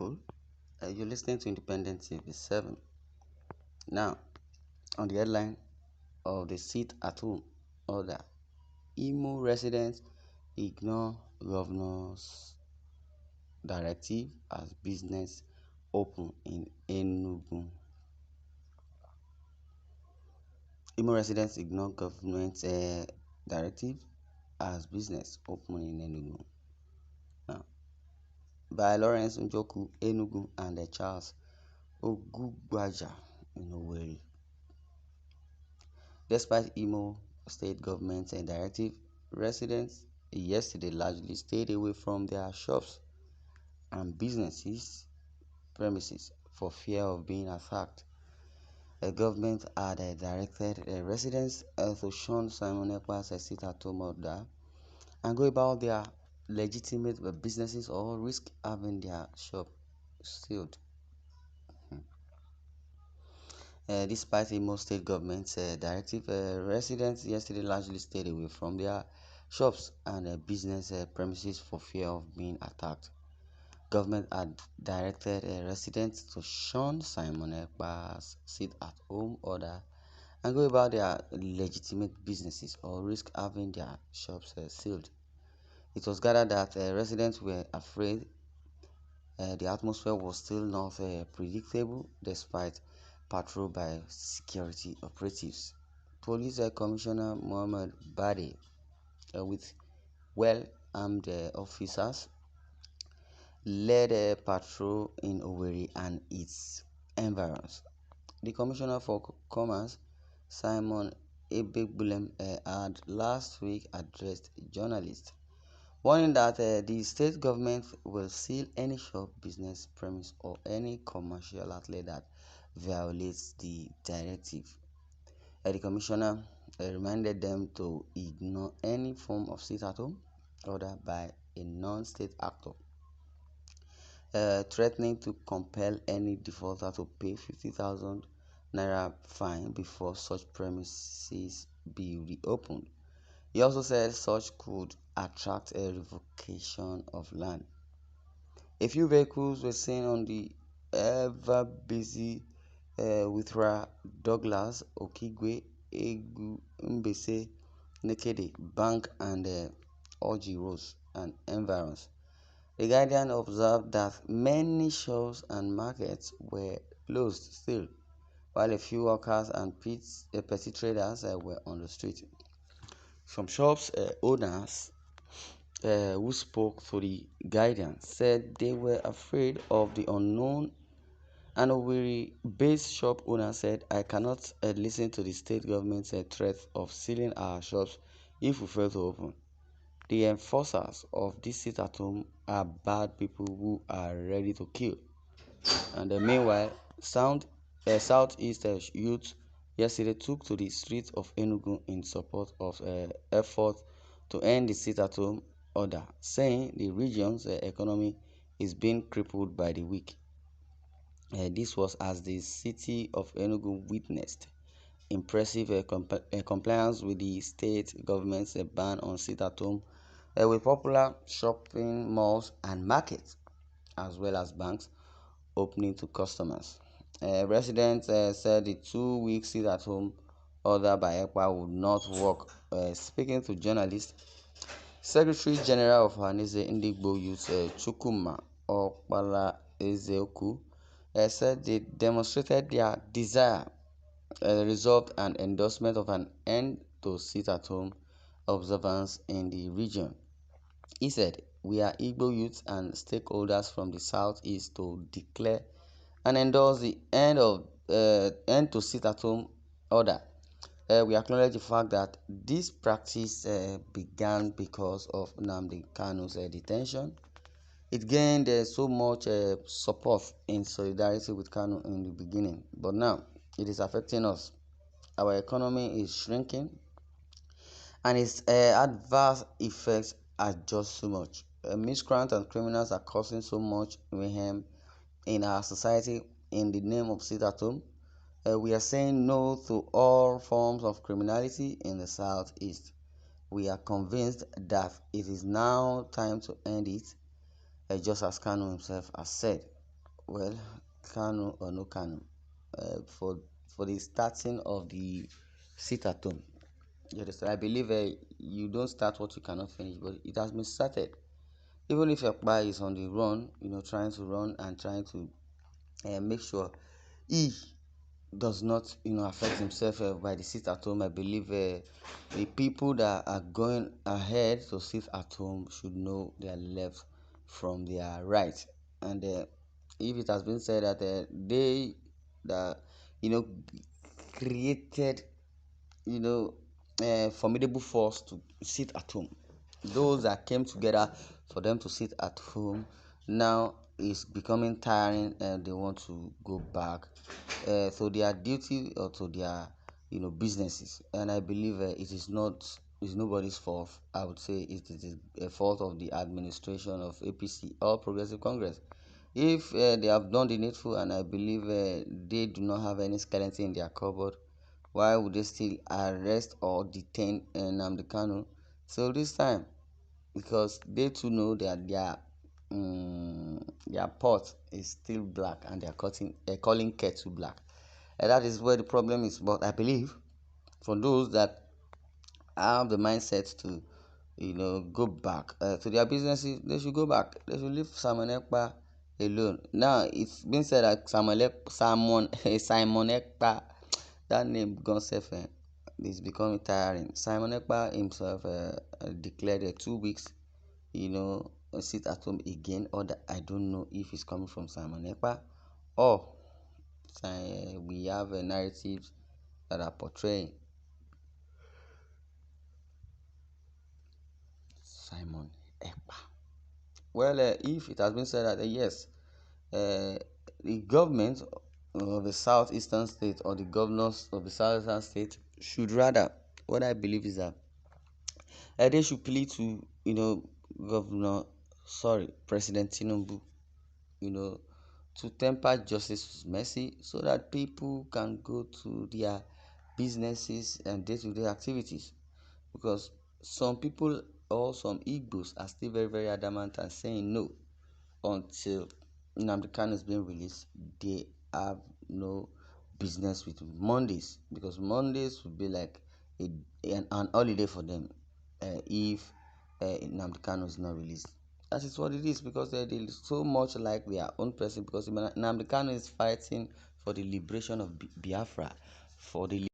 people. You're listening to Independent TV 7. Now, on the headline of the sit at home order, Imo residents ignore governor's directive as business open in Enugu. Imo residents ignore government directive as business open in Enugu. Now, by Lawrence Njoku, Enugu, and Charles Ogugwaja in Owerri. Despite Imo state government directive, residents yesterday largely stayed away from their shops and businesses premises for fear of being attacked. The government had directed residents to shun Simon Ekpa's sit-at-home order and go about their legitimate businesses or risk having their shop sealed. Despite Imo state government's directive, residents yesterday largely stayed away from their shops and business premises for fear of being attacked. Government had directed residents to shun Simon Ekpa's sit-at-home order and go about their legitimate businesses or risk having their shops sealed. It was gathered that residents were afraid the atmosphere was still not predictable despite patrol by security operatives. Police Commissioner Muhammad Bade, with well-armed officers, led a patrol in Owerri and its environs. The Commissioner for Commerce, Simon Ebegbulem, had last week addressed journalists, warning that the state government will seal any shop, business premise, or any commercial outlet that violates the directive. The commissioner reminded them to ignore any form of sit-at-home order by a non-state actor, threatening to compel any defaulter to pay 50,000 naira fine before such premises be reopened. He also said such could attract a revocation of land. A few vehicles were seen on the ever busy Withra, Douglas, Okigwe, Egu, Mbese, Nekede, Bank, and Oji roads and environs. The Guardian observed that many shops and markets were closed still, while a few workers and petty traders were on the street. Some shops owners who spoke to the Guardian said they were afraid of the unknown. And a Owerri-based shop owner said, "I cannot listen to the state government's threat of sealing our shops if we fail to open. The enforcers of this sit-at-home are bad people who are ready to kill." And meanwhile, Southeast youth yesterday took to the streets of Enugu in support of efforts to end the sit-at-home order, saying the region's economy is being crippled by the weak. This was as the city of Enugu witnessed impressive compliance with the state government's ban on sit-at-home, with popular shopping malls and markets, as well as banks, opening to customers. Residents said the 2-week sit-at-home order by ECPA would not work. Speaking to journalists, Secretary General of Hanese Igbo Youth Chukwuma Okpala Ezeoku said they demonstrated their desire, resolve, and endorsement of an end to sit-at-home observance in the region. He said, "We are Igbo youths and stakeholders from the southeast to declare and endorse the end to sit-at-home order. We acknowledge the fact that this practice began because of Nnamdi Kanu's detention. It gained so much support in solidarity with Kanu in the beginning, but now it is affecting us. Our economy is shrinking, and its adverse effects are just so much. Miscreants and criminals are causing so much mayhem in our society in the name of sit-at-home. We are saying no to all forms of criminality in the southeast. We are convinced that it is now time to end it, just as Kanu himself has said." Well, Kanu or no Kanu, for the starting of the sit at home. You understand? I believe you don't start what you cannot finish, but it has been started. Even if your buy is on the run, trying to run and trying to make sure he does not, affect himself by the sit at home. I believe the people that are going ahead to sit at home should know their left from their right. And if it has been said that they that you know created formidable force to sit at home, those that came together for them to sit at home now is becoming tiring and they want to go back to their duty or to their businesses. And I believe it's nobody's fault. I would say it is a fault of the administration of APC or Progressive Congress. If they have done the needful, and I believe they do not have any skeleton in their cupboard, why would they still arrest or detain Nnamdi Kanu till this time? Because they too know that their pot is still black and they're calling kettle black. And that is where the problem is. But I believe for those that have the mindset to go back to their businesses, they should go back. They should leave Simon Ekpa alone. Now it's been said that Simon Ekpa, that name gone self is becoming tiring. Simon Ekpa himself declared 2 weeks sit at home again, or that I don't know if it's coming from Simon Ekpa or we have narratives that are portraying Simon Ekpa. Well, if it has been said that yes, the government of the southeastern state or the governors of the southeastern state should rather, what I believe is that they should plead to governor, sorry, President Tinubu, to temper justice with mercy so that people can go to their businesses and day-to-day activities. Because some people or some Igbos are still very, very adamant and saying no until Nnamdi Kanu is being released. They have no business with Mondays, because Mondays would be like an holiday for them if Nnamdi Kanu is not released. That is what it is, because they so much like their own person, because Nnamdi Kanu is fighting for the liberation of Biafra, for the